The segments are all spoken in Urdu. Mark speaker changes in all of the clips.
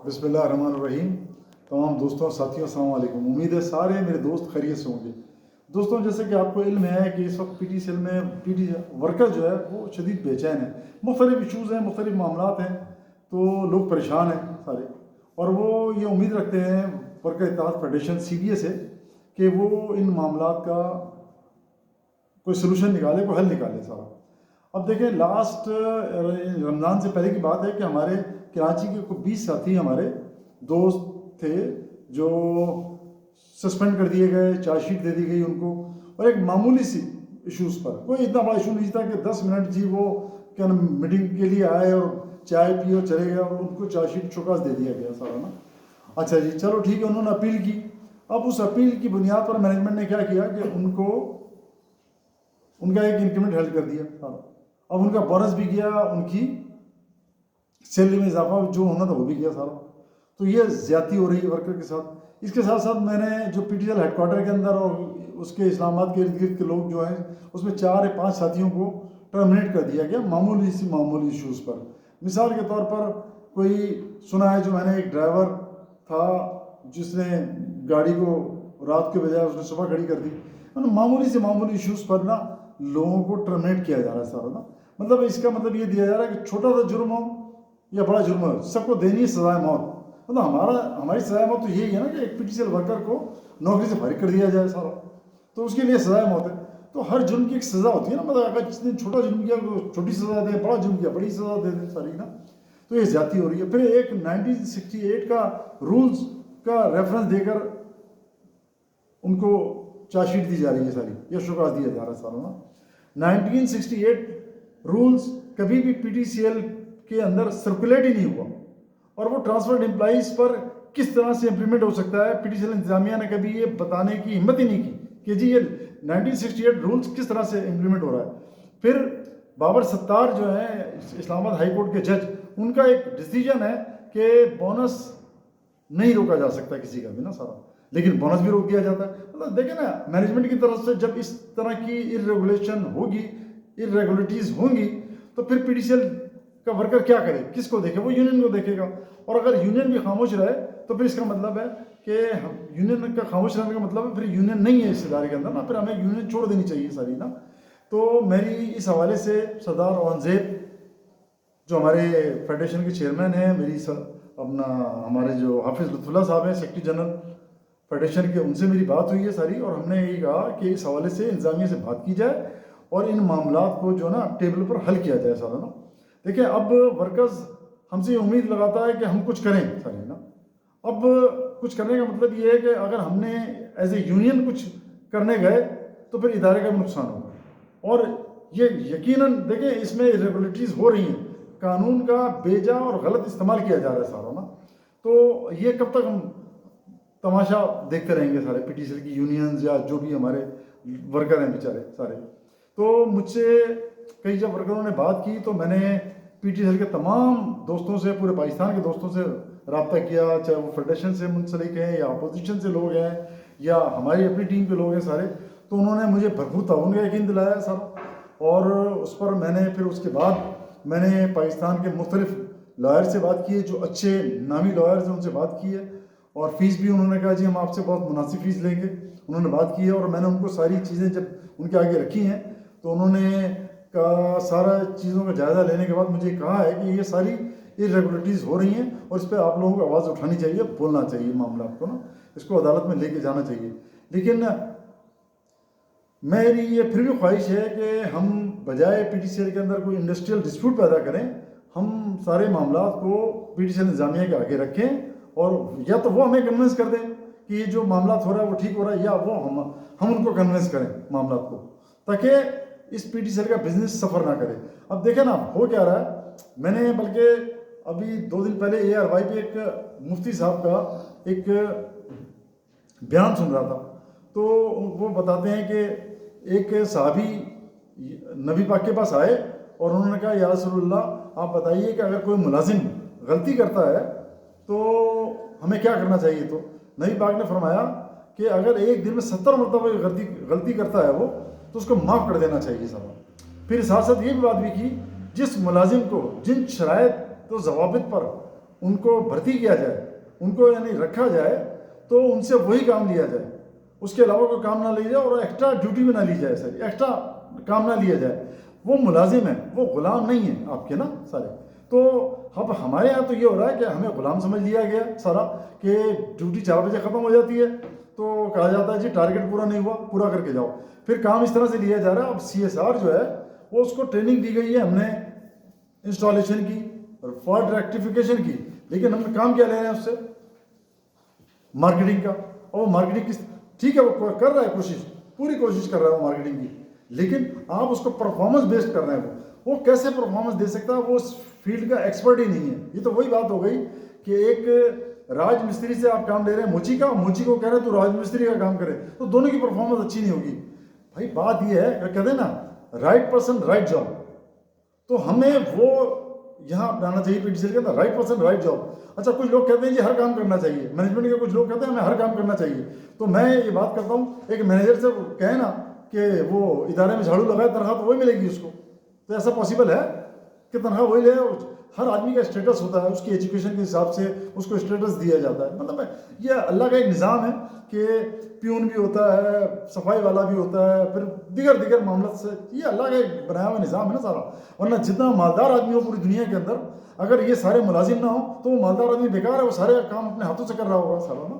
Speaker 1: بسم اللہ الرحمن الرحیم. تمام دوستوں ساتھیوں السلام علیکم. امید ہے سارے میرے دوست خیریت سے ہوں گے. دوستوں جیسے کہ آپ کو علم ہے کہ اس وقت پی ٹی سی ایل میں ورکر جو ہے وہ شدید بے چین ہے. مختلف ایشوز ہیں, مختلف معاملات ہیں, تو لوگ پریشان ہیں سارے, اور وہ یہ امید رکھتے ہیں ورکر اتحاد فیڈریشن سی بی اے سے کہ وہ ان معاملات کا کوئی سلوشن نکالے, کوئی حل نکالے سارا. اب دیکھیں لاسٹ رمضان سے پہلے کی بات ہے کہ ہمارے کراچی کے کوئی 20 ساتھی ہمارے دوست تھے جو سسپینڈ کر دیے گئے, چارج شیٹ دے دی گئی ان کو, اور ایک معمولی سی ایشوز پر, کوئی اتنا بڑا ایشو نہیں تھا کہ 10 منٹ جی وہ کیا میٹنگ کے لیے آئے اور چائے پی اور چلے گئے اور ان کو چارج شیٹ چوکاس دے دیا گیا سارا نا. اچھا جی چلو ٹھیک ہے, انہوں نے اپیل کی. اب اس اپیل کی بنیاد پر مینجمنٹ نے کیا کیا کہ ان کو ان کا ایک انکریمنٹ ہیلڈ کر دیا سارا. اب ان کا بونس بھی گیا, ان کی سیلری میں اضافہ جو ہونا تھا وہ بھی گیا سارا. تو یہ زیادتی ہو رہی ہے ورکر کے ساتھ. اس کے ساتھ ساتھ میں نے جو P T C L headquarter کے اندر اور اس کے اسلام آباد کے ارد گرد کے لوگ جو ہیں اس میں 4 یا 5 ساتھیوں کو ٹرمنیٹ کر دیا گیا معمولی ایشوز پر. مثال کے طور پر کوئی سنا ہے جو میں نے ایک ڈرائیور تھا جس نے گاڑی کو رات کے بجائے اس نے صبح کھڑی کر دی. معمولی ایشوز پر نا لوگوں کو ٹرمنیٹ کیا جا رہا ہے سارا نا. مطلب اس کا مطلب یہ دیا جا رہا ہے کہ چھوٹا سا جرم ہو یا بڑا جرم ہو سب کو دینی ہے سزائے موت. مطلب ہماری سزائے موت تو یہی ہے نا کہ ایک P T C L worker کو نوکری سے فارغ کر دیا جائے سارا, تو اس کے لیے سزائے موت ہے. تو ہر جرم کی ایک سزا ہوتی ہے نا, مطلب اگر جس نے چھوٹا جرم کیا تو چھوٹی سزا دے, بڑا جرم کیا بڑی سزا دے دیں ساری نا. تو یہ زیادتی ہو رہی ہے. پھر ایک 1968 کا رولز کا ریفرنس دے کر ان کو چارج شیٹ دی جا رہی ہے ساری, یا شوکاس دیا جا رہا ہے سارا نا. 1968 رولز کبھی بھی پی ٹی سی ایل کے اندر سرکولیٹ ہی نہیں ہوا, اور وہ ٹرانسفرڈ امپلائیز پر کس طرح سے امپلیمنٹ ہو سکتا ہے پی ٹی سی ایل انتظامیہ نے کبھی یہ بتانے کی ہمت ہی نہیں کی کہ جی یہ 1968 رولز کس طرح سے امپلیمنٹ ہو رہا ہے. پھر بابر ستار جو ہیں اسلام آباد ہائی کورٹ کے جج, ان کا ایک ڈیسیجن ہے کہ بونس نہیں روکا جا سکتا کسی کا بھی نا سارا, لیکن بونس بھی روک دیا جاتا ہے. مطلب دیکھیں نا مینجمنٹ کی طرف سے جب اس طرح کی ارریگولیشن ہوگی, ارریگولیٹیز ہوں گی, تو پھر پی ٹی سی ایل کا ورکر کیا کرے, کس کو دیکھے, وہ یونین کو دیکھے گا. اور اگر یونین بھی خاموش رہے تو پھر اس کا مطلب ہے کہ یونین کا خاموش رہنے کا مطلب ہے پھر یونین نہیں ہے اس ادارے کے اندر نا, پھر ہمیں یونین چھوڑ دینی چاہیے ساری نا. تو میری اس حوالے سے سردار اورنگزیب جو ہمارے فیڈریشن کے چیئرمین ہیں, میری ہمارے جو حافظ لطف اللہ صاحب ہیں سیکرٹری جنرل فیڈریشن کے, ان سے میری بات ہوئی ہے ساری, اور ہم نے یہ کہا کہ اس حوالے سے انتظامیہ سے بات کی جائے اور ان معاملات کو جو نا ٹیبل پر حل کیا جائے سارا نا. دیکھیں اب ورکرز ہم سے امید لگاتا ہے کہ ہم کچھ کریں ساری نا. اب کچھ کرنے کا مطلب یہ ہے کہ اگر ہم نے ایز اے یونین کچھ کرنے گئے تو پھر ادارے کا بھی نقصان ہوگا. اور یہ یقیناً دیکھیں اس میں ریگولیٹریز ہو رہی ہیں, قانون کا بیجا اور غلط استعمال کیا جا رہا ہے سارا نا. تو یہ کب تک ہم تماشا دیکھتے رہیں گے سارے پی ٹی سی ایل کی یونینز یا جو بھی ہمارے ورکر ہیں بیچارے سارے. تو مجھ سے کئی جب ورکروں نے بات کی تو میں نے پی ٹی سی ایل کے تمام دوستوں سے, پورے پاکستان کے دوستوں سے رابطہ کیا, چاہے وہ فیڈریشن سے منسلک ہیں یا اپوزیشن سے لوگ ہیں یا ہماری اپنی ٹیم کے لوگ ہیں سارے. تو انہوں نے مجھے بھرپور تعاون کا یقین دلایا سارا, اور اس پر میں نے پھر اس کے بعد میں نے پاکستان کے مختلف لائر سے بات کی ہے, جو اچھے نامی لائرز ہیں ان سے بات کی ہے, اور فیس بھی انہوں نے کہا جی ہم آپ سے بہت مناسب فیس لیں گے, انہوں نے بات کی ہے. اور میں نے ان کو ساری چیزیں جب ان کے آگے رکھی ہیں تو انہوں نے سارا چیزوں کا جائزہ لینے کے بعد مجھے کہا ہے کہ یہ ساری ارریگولیٹیز ہو رہی ہیں اور اس پہ آپ لوگوں کو آواز اٹھانی چاہیے, بولنا چاہیے معاملات کو نا, اس کو عدالت میں لے کے جانا چاہیے. لیکن میری یہ پھر بھی خواہش ہے کہ ہم بجائے پی ٹی سی ایل کے اندر کوئی انڈسٹریل ڈسپیوٹ پیدا کریں, ہم سارے معاملات کو پی ٹی سی ایل انتظامیہ کے آگے رکھیں, اور یا تو وہ ہمیں کنونس کر دیں کہ یہ جو معاملات ہو رہا ہے وہ ٹھیک ہو رہا ہے, یا وہ ہم ان کو کنونس کریں معاملات کو, تاکہ اس پی ٹی سی ایل کا بزنس سفر نہ کرے. اب دیکھیں نا ہو کیا رہا ہے, میں نے بلکہ ابھی 2 دن پہلے اے آر وائی پہ ایک مفتی صاحب کا ایک بیان سن رہا تھا. تو وہ بتاتے ہیں کہ ایک صحابی نبی پاک کے پاس آئے اور انہوں نے کہا یا رسول اللہ آپ بتائیے کہ اگر کوئی ملازم غلطی کرتا ہے تو ہمیں کیا کرنا چاہیے. تو نبی پاک نے فرمایا کہ اگر ایک دن میں 70 مرتبہ غلطی کرتا ہے وہ تو اس کو معاف کر دینا چاہیے صاحب. پھر ساتھ ساتھ یہ بھی بات بھی کی جس ملازم کو جن شرائط و ضوابط پر ان کو بھرتی کیا جائے, ان کو یعنی رکھا جائے تو ان سے وہی کام لیا جائے, اس کے علاوہ کوئی کام نہ لیا جائے اور ایکسٹرا ڈیوٹی بھی نہ لی جائے, سر ایکسٹرا کام نہ لیا جائے. وہ ملازم ہے, وہ غلام نہیں ہے آپ کے نا سارے. تو اب ہمارے یہاں تو یہ ہو رہا ہے کہ ہمیں غلام سمجھ لیا گیا سارا, کہ ڈیوٹی 4 بجے ختم ہو جاتی ہے تو کہا جاتا ہے جی ٹارگیٹ پورا نہیں ہوا, پورا کر کے جاؤ. پھر کام اس طرح سے لیا جا رہا ہے. اب CSR جو ہے وہ اس کو ٹریننگ دی گئی ہے ہم نے انسٹالیشن کی اور فالٹ ریکٹیفیکیشن کی, لیکن ہم کام کیا لے رہے ہیں اس سے؟ مارکیٹنگ کا. اور وہ مارکیٹنگ کس ٹھیک ہے وہ کر رہا ہے کوشش, پوری کوشش کر رہا ہے وہ مارکیٹنگ کی, لیکن آپ اس کو پرفارمنس بیسڈ کر رہے ہیں. وہ کیسے پرفارمنس دے سکتا ہے؟ وہ اس فیلڈ کا ایکسپرٹ ہی نہیں ہے. یہ تو وہی بات ہو گئی کہ ایک راج مستری سے آپ کام لے رہے ہیں موچی کا, موچی کو کہہ رہے ہیں تو راج مستری کا کام کرے, تو دونوں کی پرفارمنس اچھی نہیں ہوگی. بھائی بات یہ ہے کہتے ہیں نا رائٹ پرسن رائٹ جاب, تو ہمیں وہ یہاں اپنانا چاہیے PTCL کے اندر رائٹ پرسن رائٹ جاب. اچھا کچھ لوگ کہتے ہیں جی ہر کام کرنا چاہیے, مینجمنٹ کے کچھ لوگ کہتے ہیں ہمیں ہر کام کرنا چاہیے. تو میں یہ بات کرتا ہوں ایک مینیجر سے کہیں نا کہ وہ ادارے میں جھاڑو لگائے تنخواہ تو وہی ملے گی اس کو, تو ایسا پاسبل ہے کہ تنخواہ وہی لے؟ ہر آدمی کا اسٹیٹس ہوتا ہے, اس کی ایجوکیشن کے حساب سے اس کو اسٹیٹس دیا جاتا ہے. مطلب یہ اللہ کا ایک نظام ہے کہ پیون بھی ہوتا ہے, صفائی والا بھی ہوتا ہے, پھر دیگر معاملات سے, یہ اللہ کا ایک بنایا ہوا نظام ہے نا سارا. ورنہ جتنا مالدار آدمی ہو پوری دنیا کے اندر, اگر یہ سارے ملازم نہ ہوں تو وہ مالدار آدمی بیکار ہے, وہ سارے کام اپنے ہاتھوں سے کر رہا ہوگا سارا نا.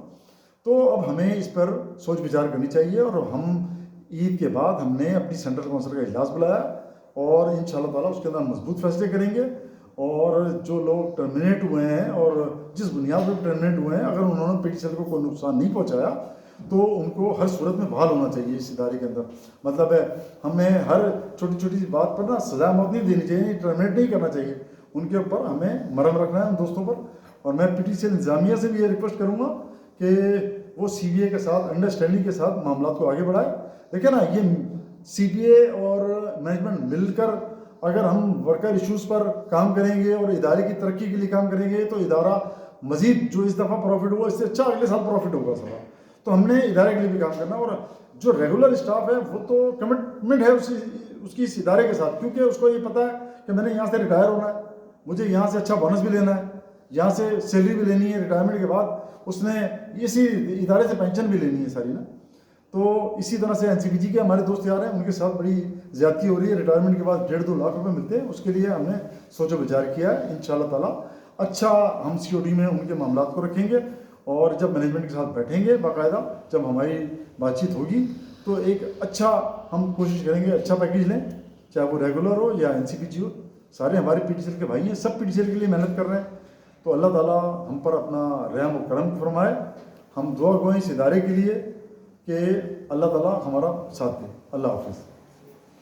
Speaker 1: تو اب ہمیں اس پر سوچ وچار کرنی چاہیے. اور ہم عید کے بعد ہم نے اپنی سینٹرل کونسل کا اجلاس بلایا اور انشاءاللہ تعالیٰ اس کے اندر مضبوط فیصلے کریں گے. اور جو لوگ ٹرمینیٹ ہوئے ہیں اور جس بنیاد پر ٹرمینیٹ ہوئے ہیں, اگر انہوں نے PTCL کو کوئی نقصان نہیں پہنچایا تو ان کو ہر صورت میں بحال ہونا چاہیے اس ادارے کے اندر. مطلب ہے ہمیں ہر چھوٹی چھوٹی سی بات پر نا سزا موت نہیں دینی چاہیے, ٹرمینیٹ نہیں کرنا چاہیے. ان کے اوپر ہمیں مرہم رکھنا ہے ان دوستوں پر. اور میں PTCL انتظامیہ سے بھی یہ ریکویسٹ کروں گا کہ وہ CBA کے ساتھ انڈرسٹینڈنگ کے ساتھ معاملات کو آگے بڑھائے. دیکھیں نا یہ CBA اور مینجمنٹ مل کر اگر ہم ورکر ایشوز پر کام کریں گے اور ادارے کی ترقی کے لیے کام کریں گے تو ادارہ مزید جو اس دفعہ پروفٹ ہوا اس سے اچھا اگلے سال پروفٹ ہوگا سارا. تو ہم نے ادارے کے لیے بھی کام کرنا. اور جو ریگولر اسٹاف ہے وہ تو کمٹمنٹ ہے اس کی اس ادارے کے ساتھ, کیونکہ اس کو یہ پتہ ہے کہ میں نے یہاں سے ریٹائر ہونا ہے, مجھے یہاں سے اچھا بونس بھی لینا ہے, یہاں سے سیلری بھی لینی ہے, ریٹائرمنٹ کے بعد اس نے اسی ادارے سے پینشن بھی لینی ہے ساری نا. تو اسی طرح سے NCPG کے ہمارے دوست یار ہیں, ان کے ساتھ بڑی زیادتی ہو رہی ہے. ریٹائرمنٹ کے بعد 1.5-2 لاکھ روپے ملتے ہیں, اس کے لیے ہم نے سوچ و بچار کیا ہے. انشاءاللہ تعالیٰ اچھا ہم COD میں ان کے معاملات کو رکھیں گے, اور جب مینجمنٹ کے ساتھ بیٹھیں گے باقاعدہ, جب ہماری بات چیت ہوگی تو ایک اچھا ہم کوشش کریں گے اچھا پیکیج لیں, چاہے وہ ریگولر ہو یا NCPG ہو. سارے ہمارے PTCL کے بھائی ہیں, سب PTCL کے لیے محنت کر رہے ہیں. تو اللہ تعالیٰ ہم پر اپنا رحم و کرم فرمائے. ہم دعا گوئیں اس ادارے کے لیے کہ اللہ تعالیٰ ہمارا ساتھ دے. اللہ حافظ.